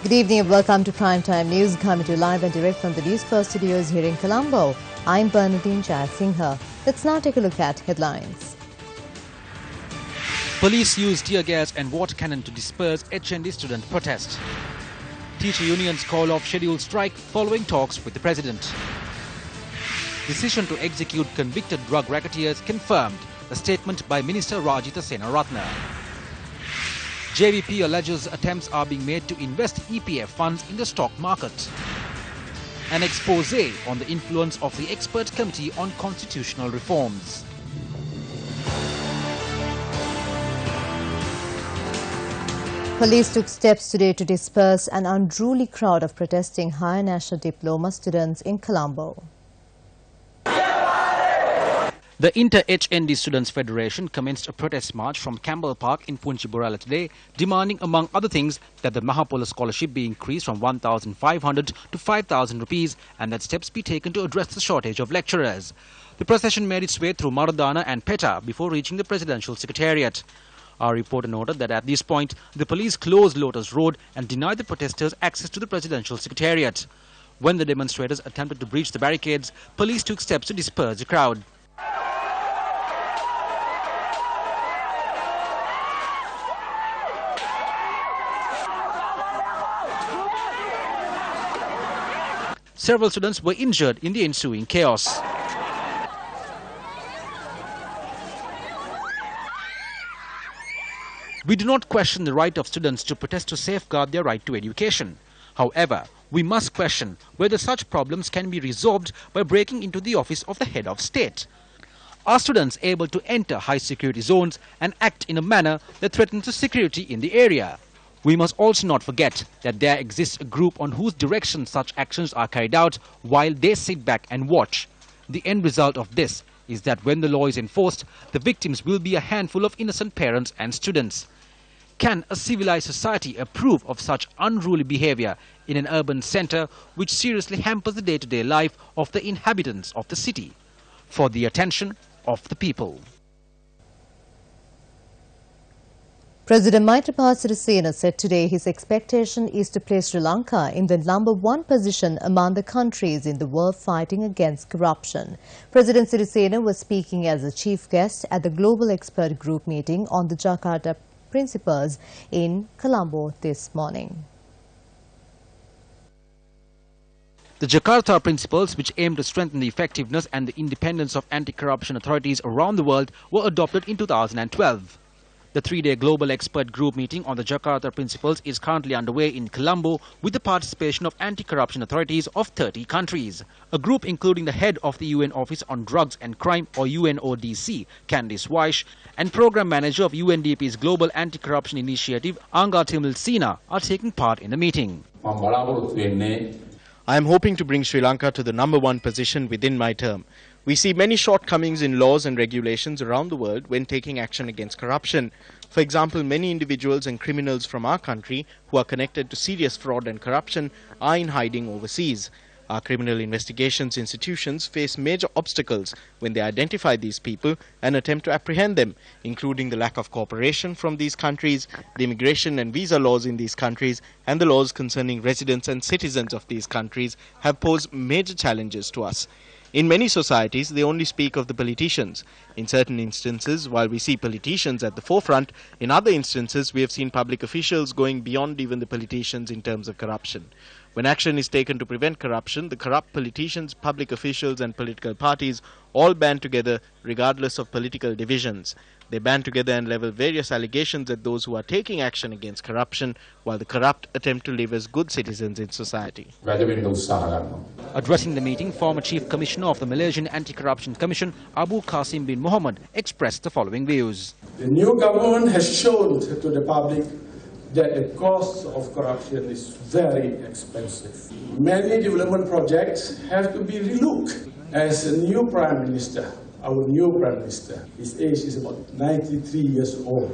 Good evening and welcome to Primetime News, coming to you live and direct from the Newsfirst studios here in Colombo. I'm Bernadine Jayasinghe. Let's now take a look at headlines. Police used tear gas and water cannon to disperse HND student protest. Teacher unions call off scheduled strike following talks with the president. Decision to execute convicted drug racketeers confirmed, a statement by Minister Rajitha Senaratne. JVP alleges attempts are being made to invest EPF funds in the stock market. An expose on the influence of the expert committee on constitutional reforms. Police took steps today to disperse an unruly crowd of protesting higher national diploma students in Colombo. The Inter-HND Students Federation commenced a protest march from Campbell Park in Punchiborala today, demanding, among other things, that the Mahapola scholarship be increased from 1,500 to 5,000 rupees and that steps be taken to address the shortage of lecturers. The procession made its way through Maradana and Peta before reaching the Presidential Secretariat. Our reporter noted that at this point, the police closed Lotus Road and denied the protesters access to the Presidential Secretariat. When the demonstrators attempted to breach the barricades, police took steps to disperse the crowd. Several students were injured in the ensuing chaos. We do not question the right of students to protest to safeguard their right to education. However, we must question whether such problems can be resolved by breaking into the office of the head of state. Are students able to enter high-security zones and act in a manner that threatens the security in the area? We must also not forget that there exists a group on whose direction such actions are carried out while they sit back and watch. The end result of this is that when the law is enforced, the victims will be a handful of innocent parents and students. Can a civilized society approve of such unruly behavior in an urban center which seriously hampers the day-to-day life of the inhabitants of the city? For the attention of the people. President Maithripala Sirisena said today his expectation is to place Sri Lanka in the #1 position among the countries in the world fighting against corruption. President Sirisena was speaking as a chief guest at the Global Expert Group meeting on the Jakarta Principles in Colombo this morning. The Jakarta Principles, which aim to strengthen the effectiveness and the independence of anti-corruption authorities around the world, were adopted in 2012. The three-day Global Expert Group meeting on the Jakarta Principles is currently underway in Colombo with the participation of anti-corruption authorities of 30 countries. A group including the head of the UN Office on Drugs and Crime, or UNODC, Candice Weish, and Program Manager of UNDP's Global Anti-Corruption Initiative, Angga Timilsina, are taking part in the meeting. I am hoping to bring Sri Lanka to the #1 position within my term. We see many shortcomings in laws and regulations around the world when taking action against corruption. For example, many individuals and criminals from our country who are connected to serious fraud and corruption are in hiding overseas. Our criminal investigations institutions face major obstacles when they identify these people and attempt to apprehend them, including the lack of cooperation from these countries, the immigration and visa laws in these countries, and the laws concerning residents and citizens of these countries have posed major challenges to us. In many societies, they only speak of the politicians. In certain instances, while we see politicians at the forefront, in other instances, we have seen public officials going beyond even the politicians in terms of corruption. When action is taken to prevent corruption, the corrupt politicians, public officials and political parties all band together regardless of political divisions. They band together and level various allegations at those who are taking action against corruption, while the corrupt attempt to live as good citizens in society. Addressing the meeting, former Chief Commissioner of the Malaysian Anti-Corruption Commission, Abu Qasim bin Mohammed, expressed the following views. The new government has shown to the public that the cost of corruption is very expensive. Many development projects have to be relooked. As a new Prime Minister, our new Prime Minister, his age is about 93 years old,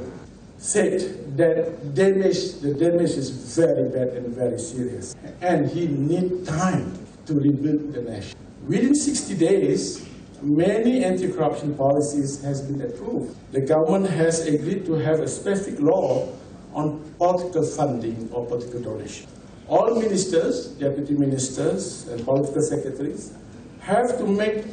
said that the damage is very bad and very serious, and he needs time to rebuild the nation. Within 60 days, many anti-corruption policies has been approved. The government has agreed to have a specific law on political funding or political donation. All ministers, deputy ministers, and political secretaries have to make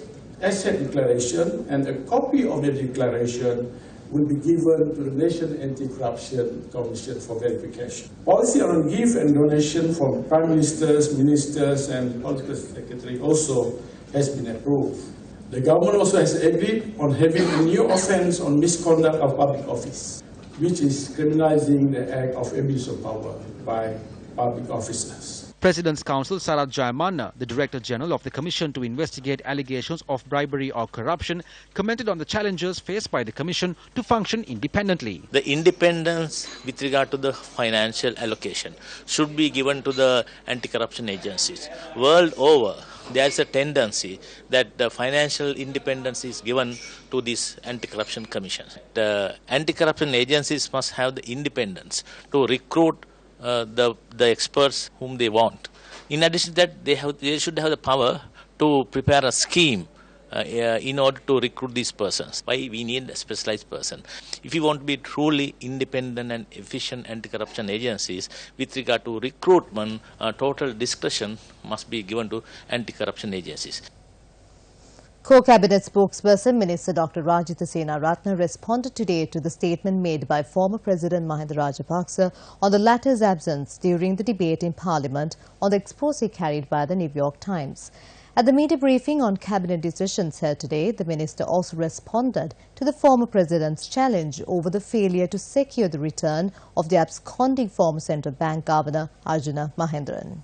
asset declaration, and a copy of the declaration will be given to the Nation Anti-Corruption Commission for verification. Policy on gift and donation from prime ministers, ministers, and political secretary also has been approved. The government also has agreed on having a new offence on misconduct of public office, which is criminalizing the act of abuse of power by public officers. President's Counsel Sarath Jayamanna, the Director General of the Commission to investigate allegations of bribery or corruption, commented on the challenges faced by the Commission to function independently. The independence with regard to the financial allocation should be given to the anti-corruption agencies. World over, there is a tendency that the financial independence is given to this anti-corruption commission. The anti-corruption agencies must have the independence to recruit the experts whom they want. In addition to that, they should have the power to prepare a scheme in order to recruit these persons. Why we need a specialized person? If you want to be truly independent and efficient anti-corruption agencies, with regard to recruitment, total discretion must be given to anti-corruption agencies. Co-Cabinet spokesperson Minister Dr. Rajitha Senaratne responded today to the statement made by former President Mahinda Rajapaksa on the latter's absence during the debate in Parliament on the expose carried by the New York Times. At the media briefing on Cabinet decisions held today, the Minister also responded to the former President's challenge over the failure to secure the return of the absconding former Central Bank Governor Arjuna Mahendran.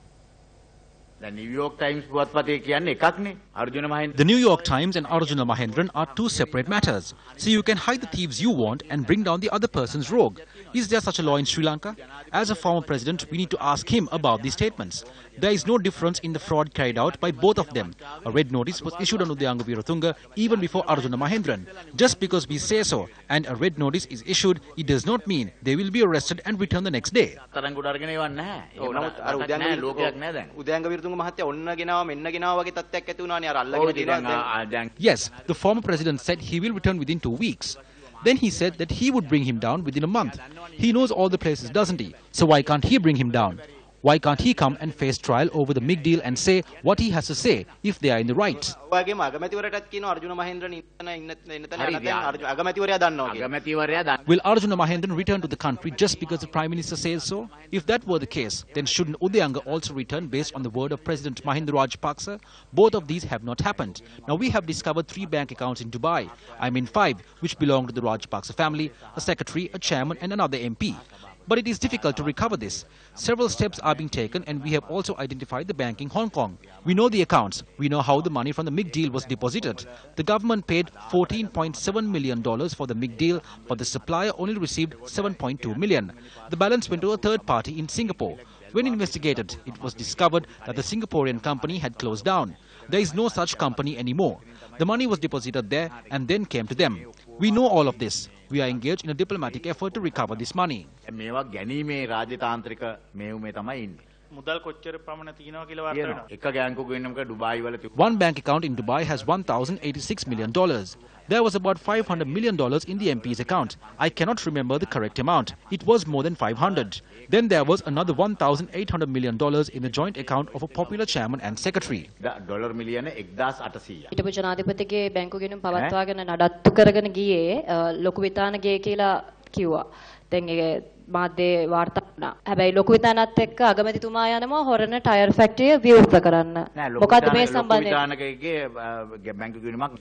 The New York Times The New York Times and Arjuna Mahendran are two separate matters. So you can hide the thieves you want and bring down the other person's rogue. Is there such a law in Sri Lanka? As a former president, we need to ask him about these statements. There is no difference in the fraud carried out by both of them. A red notice was issued on Udayanga Weerathunga even before Arjuna Mahendran. Just because we say so and a red notice is issued, it does not mean they will be arrested and return the next day. Yes, the former president said he will return within 2 weeks. Then he said that he would bring him down within a month. He knows all the places, doesn't he? So why can't he bring him down? Why can't he come and face trial over the MIG deal and say what he has to say if they are in the right? Will Arjuna Mahendran return to the country just because the Prime Minister says so? If that were the case, then shouldn't Udayanga also return based on the word of President Mahinda Rajapaksa? Both of these have not happened. Now we have discovered 3 bank accounts in Dubai. I mean 5, which belong to the Rajapaksa family, a secretary, a chairman and another MP. But it is difficult to recover this. Several steps are being taken and we have also identified the bank in Hong Kong. We know the accounts. We know how the money from the MIG deal was deposited. The government paid $14.7 million for the MIG deal, but the supplier only received $7.2 million. The balance went to a third party in Singapore. When investigated, it was discovered that the Singaporean company had closed down. There is no such company anymore. The money was deposited there and then came to them. We know all of this. We are engaged in a diplomatic effort to recover this money. One bank account in Dubai has $1,086 million. There was about $500 million in the MP's account. I cannot remember the correct amount. It was more than 500. Then there was another $1,800 million in the joint account of a popular chairman and secretary. හිටපු ජනාධිපතිගේ බැංකු ගෙනුම් පවත්වාගෙන නඩත්තු කරගෙන ගියේ ලොකු විතානගේ කියලා කිව්වා. දැන් ඒ මාධ්‍ය වාර්තා වුණා. හැබැයි ලොකු විතානත් එක්ක අගමැතිතුමා යනවා හොරණ ටයර් ෆැක්ටරිය විවෘත කරන්න. මොකද මේ සම්බන්ධයෙන්?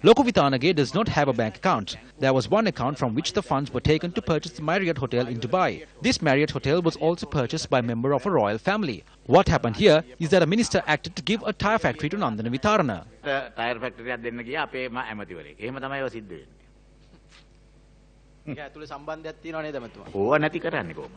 Loku Vitanage does not have a bank account. There was one account from which the funds were taken to purchase the Marriott Hotel in Dubai. This Marriott Hotel was also purchased by a member of a royal family. What happened here is that a minister acted to give a tyre factory to Nandana Vitarana. Tyre ෆැක්ටරියක් දෙන්න ගියා අපේ ඇමතිවරයෙක්. එහෙම තමයි ඔය සිද්ධ වෙන්නේ. ඒක ඇතුලේ සම්බන්ධයක් තියෙනව නේද මතුවා? ඕවා නැති කරන්නේ කොහොමද?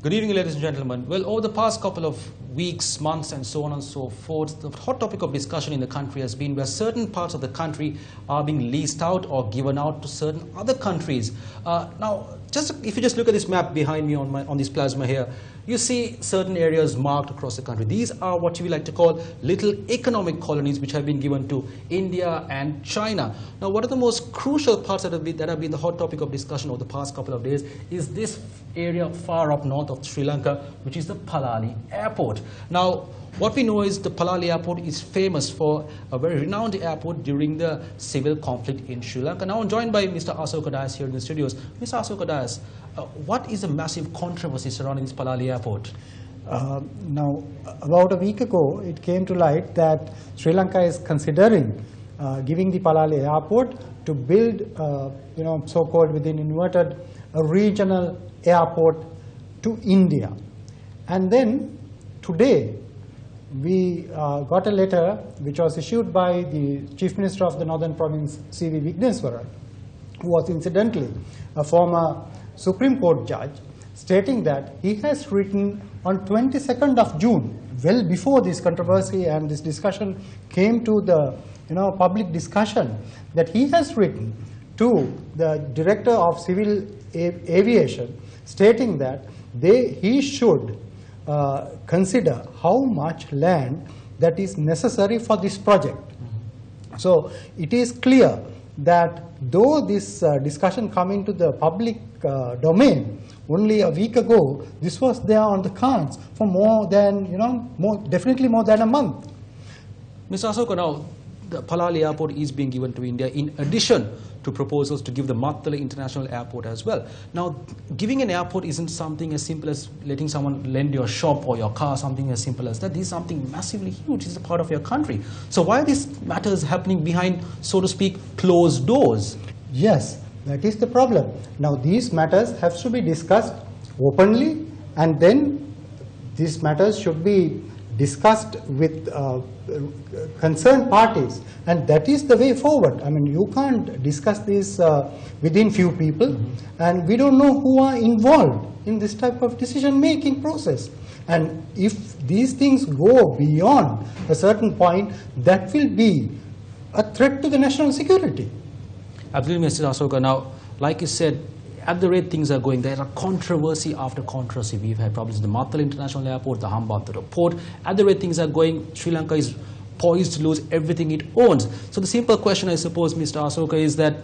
Good evening, ladies and gentlemen. Well, over the past couple of weeks, months, and so on and so forth, the hot topic of discussion in the country has been where certain parts of the country are being leased out or given out to certain other countries. Now, if you just look at this map behind me on this plasma here, you see certain areas marked across the country. These are what we like to call little economic colonies which have been given to India and China. Now, one of the most crucial parts that have been the hot topic of discussion over the past couple of days is this area far up north of Sri Lanka, which is the Palali Airport. Now, what we know is the Palali Airport is famous for a very renowned airport during the civil conflict in Sri Lanka. Now I'm joined by Mr. Asoka Dias here in the studios. Mr. Asoka Dias, what is the massive controversy surrounding this Palali Airport? Now, about a week ago, it came to light that Sri Lanka is considering giving the Palali Airport to build, so-called within inverted, a regional airport to India. And then today, we got a letter which was issued by the Chief Minister of the Northern Province, C.V. Vigneswaran, who was incidentally a former Supreme Court judge, stating that he has written on 22nd of June, well before this controversy and this discussion came to the public discussion, that he has written to the Director of Civil Aviation, stating that he should consider how much land that is necessary for this project. So it is clear that though this discussion come into the public domain only a week ago, this was there on the cards for more than, definitely more than a month. Mr. Asoka, now the Palali Airport is being given to India in addition to proposals to give the Mattala International Airport as well. Now, giving an airport isn't something as simple as letting someone lend your shop or your car, something as simple as that. This is something massively huge. It's a part of your country. So why are these matters happening behind, so to speak, closed doors? Yes, that is the problem. Now, these matters have to be discussed openly, and then these matters should be discussed with concerned parties, and that is the way forward. I mean, you can't discuss this within few people, and we don't know who are involved in this type of decision-making process. And if these things go beyond a certain point, that will be a threat to the national security. Absolutely, Mr. Asoka. Now, like you said, at the rate things are going, there are controversy after controversy. We've had problems with the Mattala International Airport, the Hambantota Port. At the rate things are going, Sri Lanka is poised to lose everything it owns. So the simple question, I suppose, Mr. Asoka, is that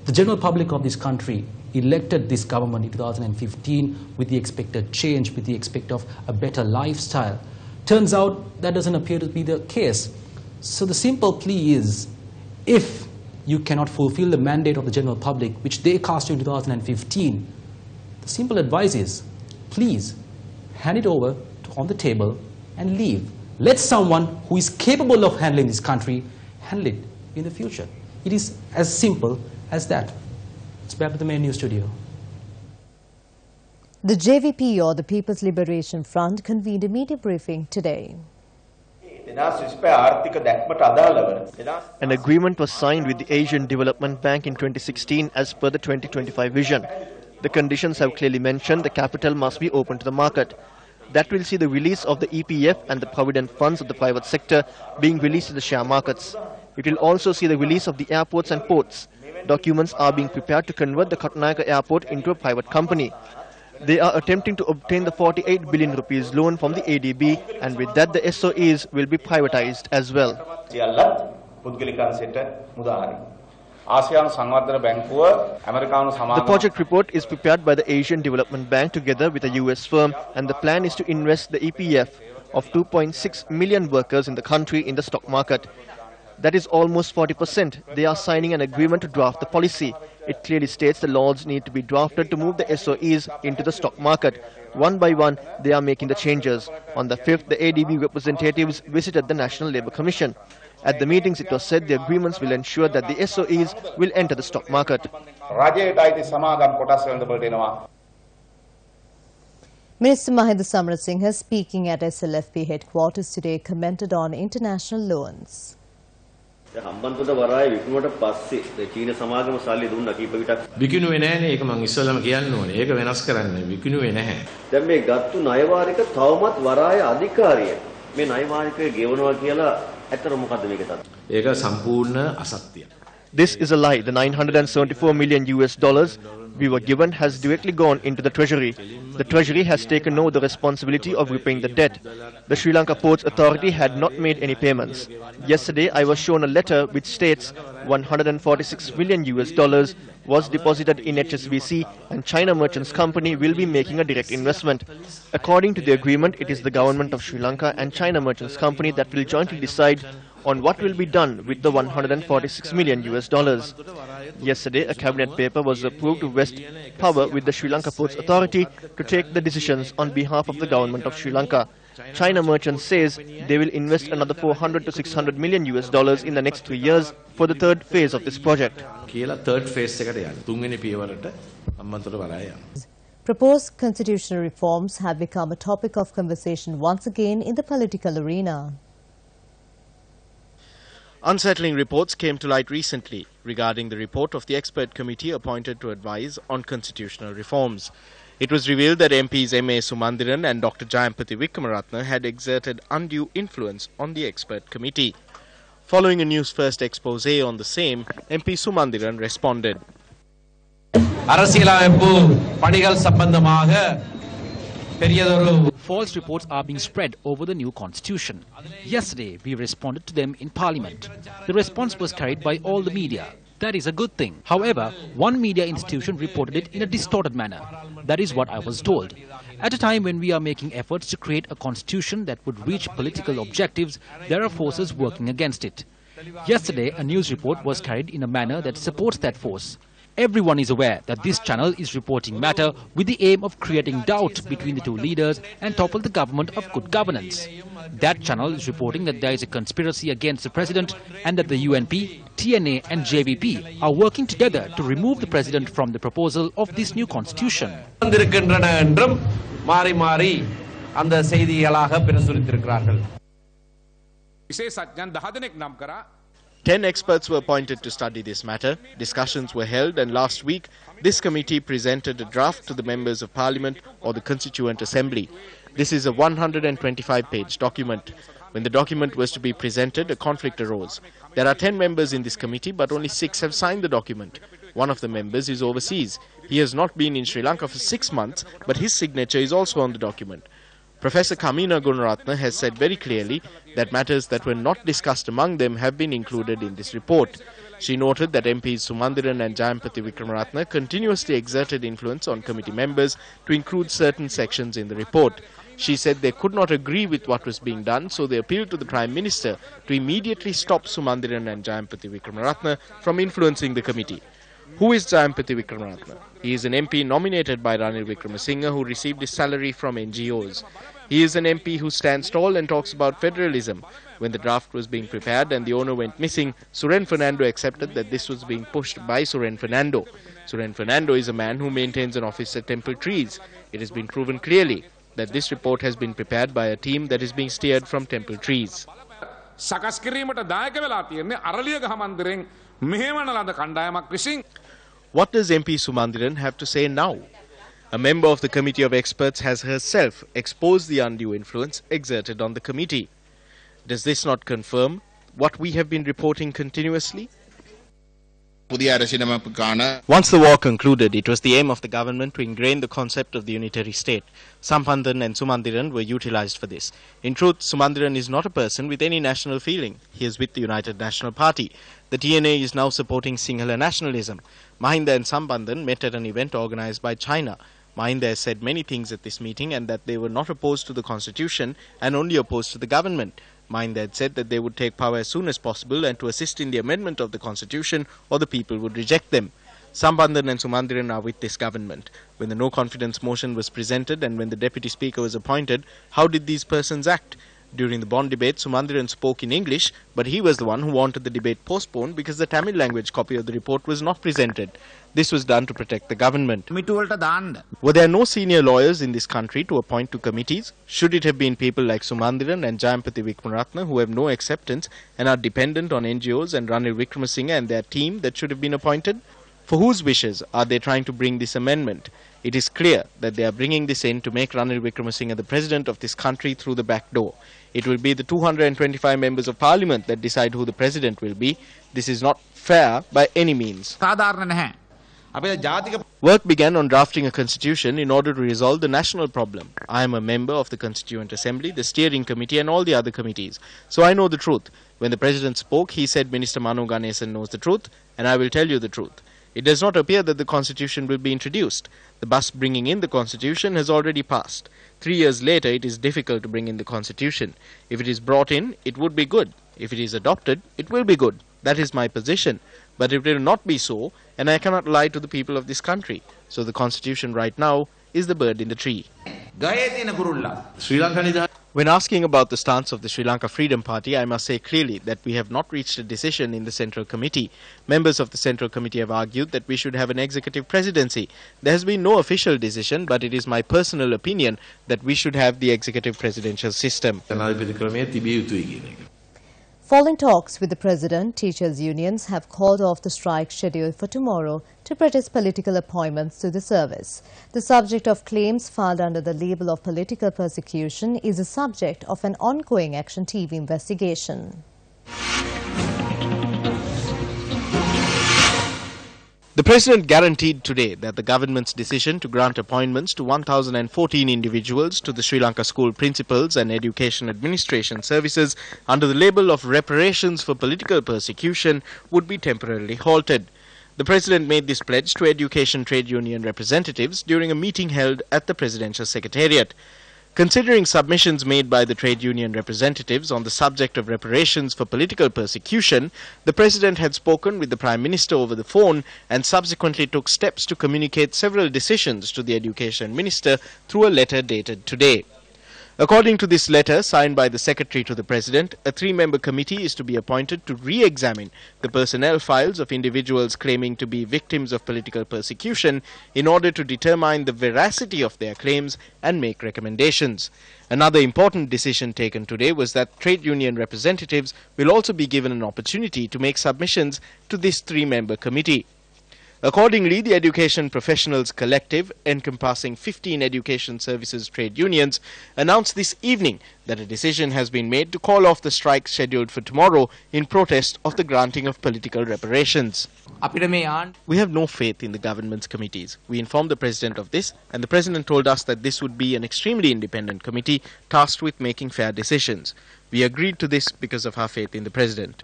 the general public of this country elected this government in 2015 with the expected change, with the expect of a better lifestyle. Turns out that doesn't appear to be the case. So the simple plea is, if you cannot fulfill the mandate of the general public, which they cast you in 2015, the simple advice is, please hand it over on the table and leave. Let someone who is capable of handling this country handle it in the future. It is as simple as that. It's back to the main news studio. The JVP, or the People's Liberation Front, convened a media briefing today. An agreement was signed with the Asian Development Bank in 2016 as per the 2025 vision. The conditions have clearly mentioned the capital must be open to the market. That will see the release of the EPF and the provident funds of the private sector being released to the share markets. It will also see the release of the airports and ports. Documents are being prepared to convert the Kattanayake airport into a private company. They are attempting to obtain the 48 billion rupees loan from the ADB, and with that the SOEs will be privatized as well. The project report is prepared by the Asian Development Bank together with a US firm, and the plan is to invest the EPF of 2.6 million workers in the country in the stock market. That is almost 40%. They are signing an agreement to draft the policy. It clearly states the laws need to be drafted to move the SOEs into the stock market. One by one, they are making the changes. On the 5th, the ADB representatives visited the National Labour Commission. At the meetings, it was said the agreements will ensure that the SOEs will enter the stock market. Minister Mahinda Samarasinha, speaking at SLFP headquarters today, commented on international loans. Hambantota වරාය විකුණුවට පස්සේ චීන සමාගම සල්ලි දුන්නා කීප විටක්. විකුණුවේ නැහැනේ. ඒක මම ඉස්සෙල්ලාම කියන්න ඕනේ. ඒක වෙනස් කරන්න. විකුණුවේ නැහැ. දැන් මේ ගත්තු ණයවාරික තවමත් වරාය අධිකාරිය මේ ණයවාරිකය ගෙවනවා කියලා ඇත්තට මොකද්ද මේක තත්ත්වය? ඒක සම්පූර්ණ අසත්‍යයක්. This is a lie. The $974 million we were given has directly gone into the treasury. The treasury has taken over the responsibility of repaying the debt. The Sri Lanka Ports Authority had not made any payments. Yesterday, I was shown a letter which states $146 million was deposited in HSBC and China Merchants Company will be making a direct investment. According to the agreement, it is the government of Sri Lanka and China Merchants Company that will jointly decide on what will be done with the $146 million. Yesterday, a cabinet paper was approved to vest power with the Sri Lanka Ports Authority to take the decisions on behalf of the government of Sri Lanka. China Merchants says they will invest another $400 to $600 million in the next 3 years for the third phase of this project. Proposed constitutional reforms have become a topic of conversation once again in the political arena. Unsettling reports came to light recently regarding the report of the expert committee appointed to advise on constitutional reforms. It was revealed that MPs M.A. Sumandiran and Dr. Jayampathi Wickramaratne had exerted undue influence on the expert committee. Following a Newsfirst expose on the same, MP Sumandiran responded. False reports are being spread over the new constitution. Yesterday, we responded to them in Parliament. The response was carried by all the media. That is a good thing. However, one media institution reported it in a distorted manner. That is what I was told. At a time when we are making efforts to create a constitution that would reach political objectives, there are forces working against it. Yesterday, a news report was carried in a manner that supports that force. Everyone is aware that this channel is reporting matter with the aim of creating doubt between the two leaders and topple the government of good governance. That channel is reporting that there is a conspiracy against the president and that the UNP, TNA and JVP are working together to remove the president from the proposal of this new constitution. 10 experts were appointed to study this matter. Discussions were held, and last week, this committee presented a draft to the members of Parliament or the Constituent Assembly. This is a 125-page document. When the document was to be presented, a conflict arose. There are 10 members in this committee, but only 6 have signed the document. One of the members is overseas. He has not been in Sri Lanka for 6 months, but his signature is also on the document. Professor Kamina Gunaratne has said very clearly that matters that were not discussed among them have been included in this report. She noted that MPs Sumandiran and Jayampathi Wickramaratne continuously exerted influence on committee members to include certain sections in the report. She said they could not agree with what was being done, so they appealed to the Prime Minister to immediately stop Sumandiran and Jayampathi Wickramaratne from influencing the committee. Who is Jayampathi Wickramaratne? He is an MP nominated by Ranil Wickremesinghe who received his salary from NGOs. He is an MP who stands tall and talks about federalism. When the draft was being prepared and the owner went missing, Suren Fernando accepted that this was being pushed by Suren Fernando. Suren Fernando is a man who maintains an office at Temple Trees. It has been proven clearly that this report has been prepared by a team that is being steered from Temple Trees. What does MP Sumandiran have to say now? A member of the Committee of Experts has herself exposed the undue influence exerted on the committee. Does this not confirm what we have been reporting continuously? Once the war concluded, it was the aim of the government to ingrain the concept of the unitary state. Sampanthan and Sumandiran were utilized for this. In truth, Sumandiran is not a person with any national feeling. He is with the United National Party. The TNA is now supporting Sinhala nationalism. Mahinda and Sampanthan met at an event organized by China. Mahinda has said many things at this meeting and that they were not opposed to the constitution and only opposed to the government. Mahinda had said that they would take power as soon as possible and to assist in the amendment of the constitution or the people would reject them. Sampanthan and Sumandiran are with this government. When the no confidence motion was presented and when the deputy speaker was appointed, how did these persons act? During the bond debate, Sumandiran spoke in English, but he was the one who wanted the debate postponed because the Tamil language copy of the report was not presented. This was done to protect the government. Were there no senior lawyers in this country to appoint to committees? Should it have been people like Sumandiran and Jayampati Wickramaratne who have no acceptance and are dependent on NGOs and Ranil Wickremesinghe and their team that should have been appointed? For whose wishes are they trying to bring this amendment? It is clear that they are bringing this in to make Ranil Wickremesinghe the president of this country through the back door. It will be the 225 members of parliament that decide who the president will be. This is not fair by any means. Work began on drafting a constitution in order to resolve the national problem. I am a member of the Constituent Assembly, the steering committee and all the other committees. So I know the truth. When the president spoke, he said Minister Manu Ganesan knows the truth and I will tell you the truth. It does not appear that the constitution will be introduced. The bus bringing in the constitution has already passed. 3 years later, it is difficult to bring in the constitution. If it is brought in, it would be good. If it is adopted, it will be good. That is my position. But it will not be so, and I cannot lie to the people of this country. So the constitution right now is the bird in the tree. When asking about the stance of the Sri Lanka Freedom Party, I must say clearly that we have not reached a decision in the Central Committee. Members of the Central Committee have argued that we should have an executive presidency. There has been no official decision, but it is my personal opinion that we should have the executive presidential system. Following talks with the President, teachers' unions have called off the strike scheduled for tomorrow to protest political appointments to the service. The subject of claims filed under the label of political persecution is the subject of an ongoing Action TV investigation. The President guaranteed today that the government's decision to grant appointments to 1,014 individuals to the Sri Lanka School Principals and Education Administration Services under the label of reparations for political persecution would be temporarily halted. The President made this pledge to education trade union representatives during a meeting held at the Presidential Secretariat. Considering submissions made by the trade union representatives on the subject of reparations for political persecution, the President had spoken with the Prime Minister over the phone and subsequently took steps to communicate several decisions to the Education Minister through a letter dated today. According to this letter signed by the Secretary to the President, a 3-member committee is to be appointed to re-examine the personnel files of individuals claiming to be victims of political persecution in order to determine the veracity of their claims and make recommendations. Another important decision taken today was that trade union representatives will also be given an opportunity to make submissions to this 3-member committee. Accordingly, the Education Professionals Collective, encompassing 15 education services trade unions, announced this evening that a decision has been made to call off the strike scheduled for tomorrow in protest of the granting of political reparations. We have no faith in the government's committees. We informed the President of this, and the President told us that this would be an extremely independent committee tasked with making fair decisions. We agreed to this because of our faith in the President.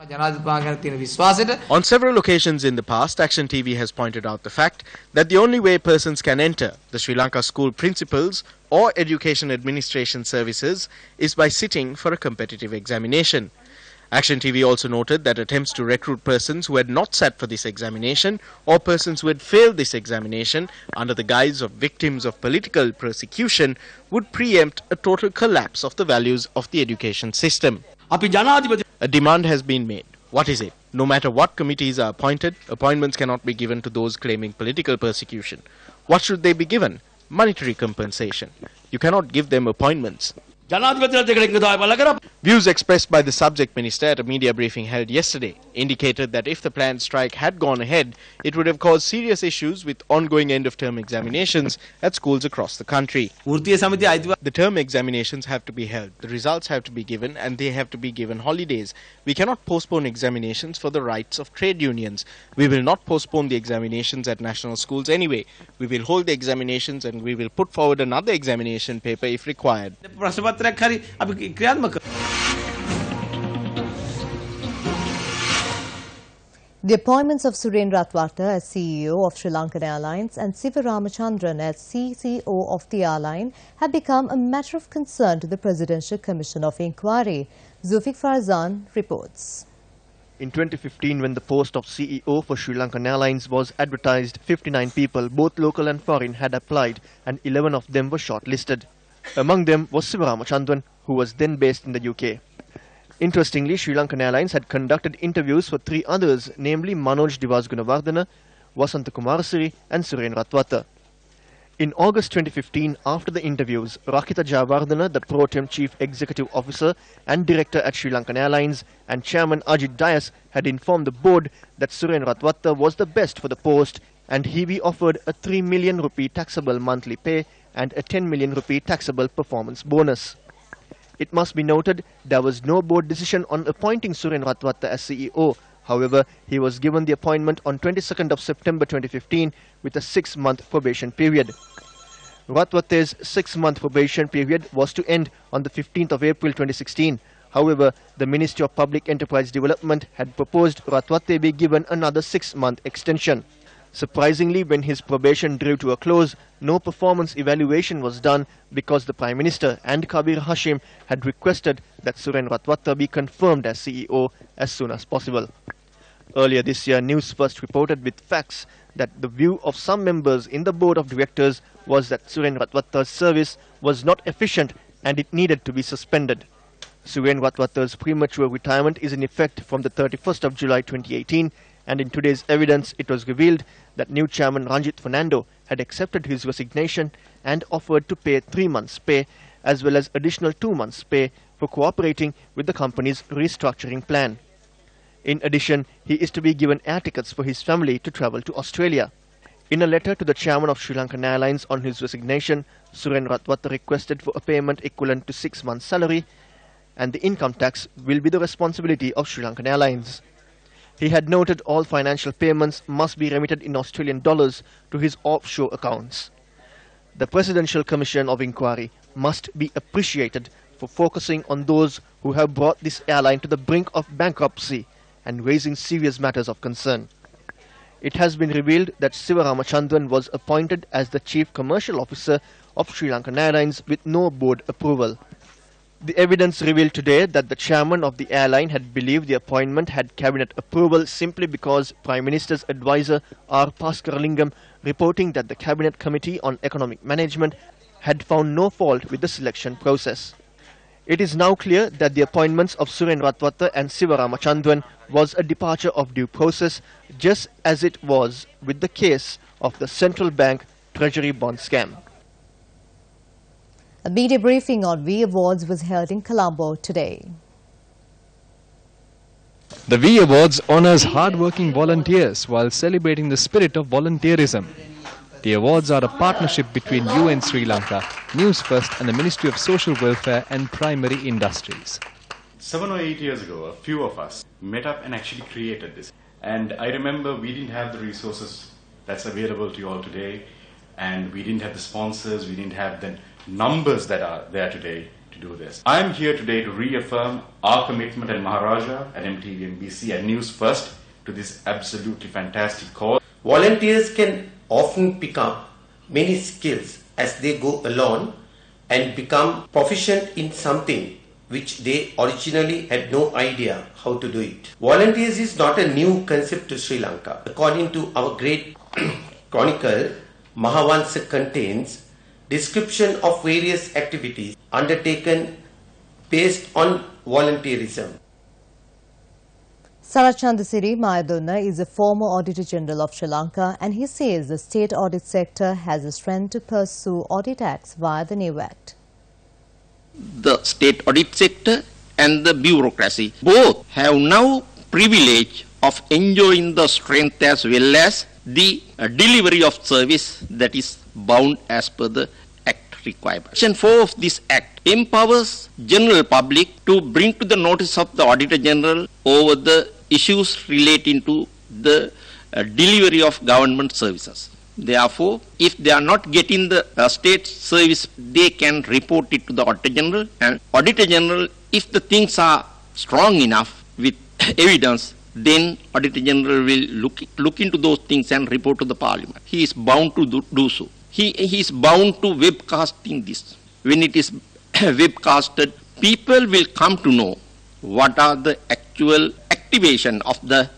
On several occasions in the past, Action TV has pointed out the fact that the only way persons can enter the Sri Lanka School Principals or Education Administration Services is by sitting for a competitive examination. Action TV also noted that attempts to recruit persons who had not sat for this examination or persons who had failed this examination under the guise of victims of political persecution would preempt a total collapse of the values of the education system. A demand has been made. What is it? No matter what committees are appointed, appointments cannot be given to those claiming political persecution. What should they be given? Monetary compensation. You cannot give them appointments. Views expressed by the subject minister at a media briefing held yesterday indicated that if the planned strike had gone ahead, it would have caused serious issues with ongoing end-of-term examinations at schools across the country. The term examinations have to be held, the results have to be given, and they have to be given holidays. We cannot postpone examinations for the rights of trade unions. We will not postpone the examinations at national schools anyway. We will hold the examinations and we will put forward another examination paper if required. The appointments of Suren Ratwatta as CEO of Sri Lankan Airlines and Siva Ramachandran as CCO of the airline have become a matter of concern to the Presidential Commission of Inquiry. Zulfiq Farzan reports. In 2015, when the post of CEO for Sri Lankan Airlines was advertised, 59 people, both local and foreign, had applied and 11 of them were shortlisted. Among them was Sivaramachandran, who was then based in the UK. Interestingly, Sri Lankan Airlines had conducted interviews for 3 others, namely Manoj Divasgunawardena, Vasanta Kumarasiri and Suren Ratwata. In August 2015, after the interviews, Rakita Jayawardena, the Pro-Tem Chief Executive Officer and Director at Sri Lankan Airlines, and Chairman Ajit Dias had informed the board that Suren Ratwata was the best for the post, and he be offered a 3 million rupee taxable monthly pay and a 10 million rupee taxable performance bonus. It must be noted there was no board decision on appointing Suren Ratwata as CEO. However, he was given the appointment on 22nd of September 2015 with a 6-month probation period. Ratwata's 6-month probation period was to end on the 15th of April 2016. However, the Ministry of Public Enterprise Development had proposed Ratwata be given another 6-month extension. Surprisingly, when his probation drew to a close, no performance evaluation was done because the Prime Minister and Kabir Hashim had requested that Suren Ratwata be confirmed as CEO as soon as possible. Earlier this year, Newsfirst reported with facts that the view of some members in the board of directors was that Suren Ratwata's service was not efficient and it needed to be suspended. Suren Ratwata's premature retirement is in effect from the 31st of July 2018, and in today's evidence it was revealed that new chairman Ranjit Fernando had accepted his resignation and offered to pay 3 months' pay as well as additional 2 months' pay for cooperating with the company's restructuring plan. In addition, he is to be given air tickets for his family to travel to Australia. In a letter to the chairman of Sri Lankan Airlines on his resignation, Suren Ratwata requested for a payment equivalent to 6 months' salary, and the income tax will be the responsibility of Sri Lankan Airlines. He had noted all financial payments must be remitted in Australian dollars to his offshore accounts. The Presidential Commission of Inquiry must be appreciated for focusing on those who have brought this airline to the brink of bankruptcy and raising serious matters of concern. It has been revealed that Sivaramachandran was appointed as the Chief Commercial Officer of Sri Lankan Airlines with no board approval. The evidence revealed today that the chairman of the airline had believed the appointment had cabinet approval simply because Prime Minister's advisor R. Paskaralingam reporting that the Cabinet Committee on Economic Management had found no fault with the selection process. It is now clear that the appointments of Suren Ratwata and Sivaramachandran was a departure of due process, just as it was with the case of the central bank treasury bond scam. A media briefing on V Awards was held in Colombo today. The V Awards honours hard-working volunteers while celebrating the spirit of volunteerism. The awards are a partnership between UN Sri Lanka, Newsfirst and the Ministry of Social Welfare and Primary Industries. 7 or 8 years ago, a few of us met up and actually created this. And I remember we didn't have the resources that's available to you all today, and we didn't have the sponsors, we didn't have the numbers that are there today to do this. I'm here today to reaffirm our commitment at Maharaja, at MTV and BC, and Newsfirst to this absolutely fantastic cause. Volunteers can often pick up many skills as they go along and become proficient in something which they originally had no idea how to do it. Volunteers is not a new concept to Sri Lanka. According to our great chronicle, Mahavansa contains description of various activities undertaken based on volunteerism. Sarachandasiri Mayadunna is a former Auditor General of Sri Lanka, and he says the state audit sector has the strength to pursue audit acts via the new act. The state audit sector and the bureaucracy both have now privilege of enjoying the strength as well as the delivery of service that is bound as per the act requirement. Section 4 of this act empowers general public to bring to the notice of the Auditor General over the issues relating to the delivery of government services. Therefore, if they are not getting the state service, they can report it to the Auditor General, and Auditor General, if the things are strong enough with evidence, then Auditor General will look into those things and report to the Parliament. He is bound to do so. He is bound to webcasting this. When it is webcasted, people will come to know what are the actual activation of the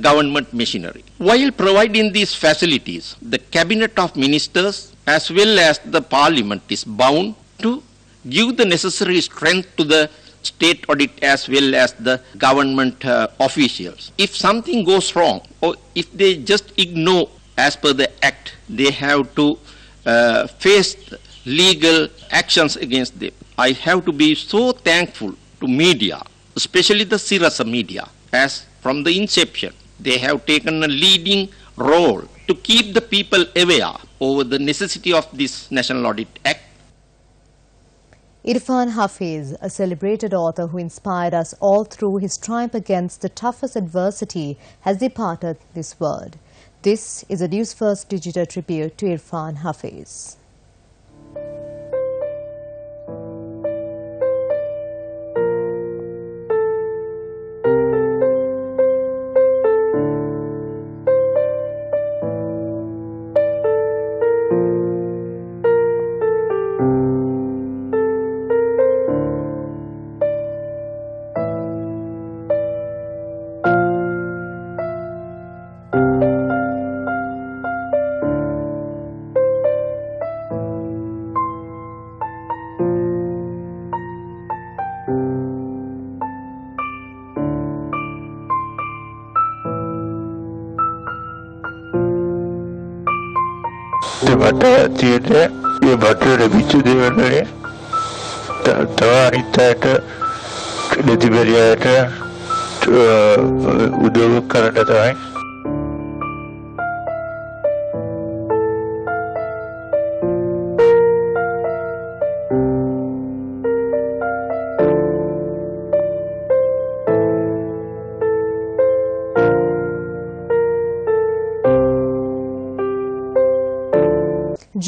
government machinery. While providing these facilities, the Cabinet of Ministers as well as the Parliament is bound to give the necessary strength to the state audit as well as the government officials. If something goes wrong, or if they just ignore as per the act, they have to face legal actions against them. I have to be so thankful to media, especially the Sirasa media, as from the inception they have taken a leading role to keep the people aware over the necessity of this National Audit Act. Irfan Hafiz, a celebrated author who inspired us all through his triumph against the toughest adversity, has departed this world. This is a Newsfirst digital tribute to Irfan Hafiz. මට තියෙන්නේ මේ butter ලැබිච්ච දේවල් වලින් තව අනිත් අයට දෙතිබරියට උදව් කරන්න තමයි.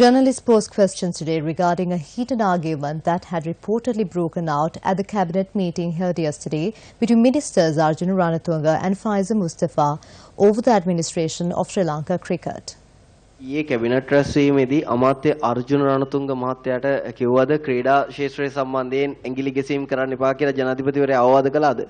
Journalists posed questions today regarding a heated argument that had reportedly broken out at the cabinet meeting held yesterday between ministers Arjuna Ranatunga and Faiza Mustafa over the administration of Sri Lanka cricket. ඊයේ cabinet රැස්වීමේදී අමාත්‍ය අර්ජුන රණතුංග මහත්තයාට කිව්වද ක්‍රීඩා ශාස්ත්‍රය සම්බන්ධයෙන් ඇඟිලි ගැසීම් කරන්න එපා කියලා ජනාධිපතිවරයා අවවාද කළාද?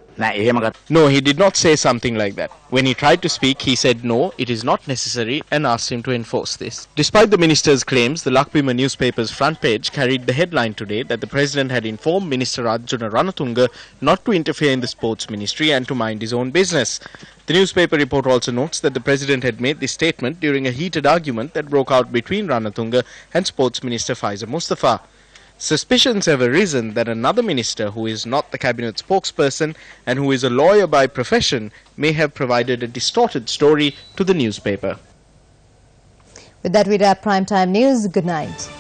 No, he did not say something like that. When he tried to speak, he said no, it is not necessary, and asked him to enforce this. Despite the minister's claims, the Lakbima newspaper's front page carried the headline today that the president had informed Minister Arjuna Ranatunga not to interfere in the sports ministry and to mind his own business. The newspaper report also notes that the president had made this statement during a heated argument that broke out between Ranatunga and Sports Minister Faiza Mustafa. Suspicions have arisen that another minister who is not the cabinet spokesperson and who is a lawyer by profession may have provided a distorted story to the newspaper. With that, we wrap Primetime News. Good night.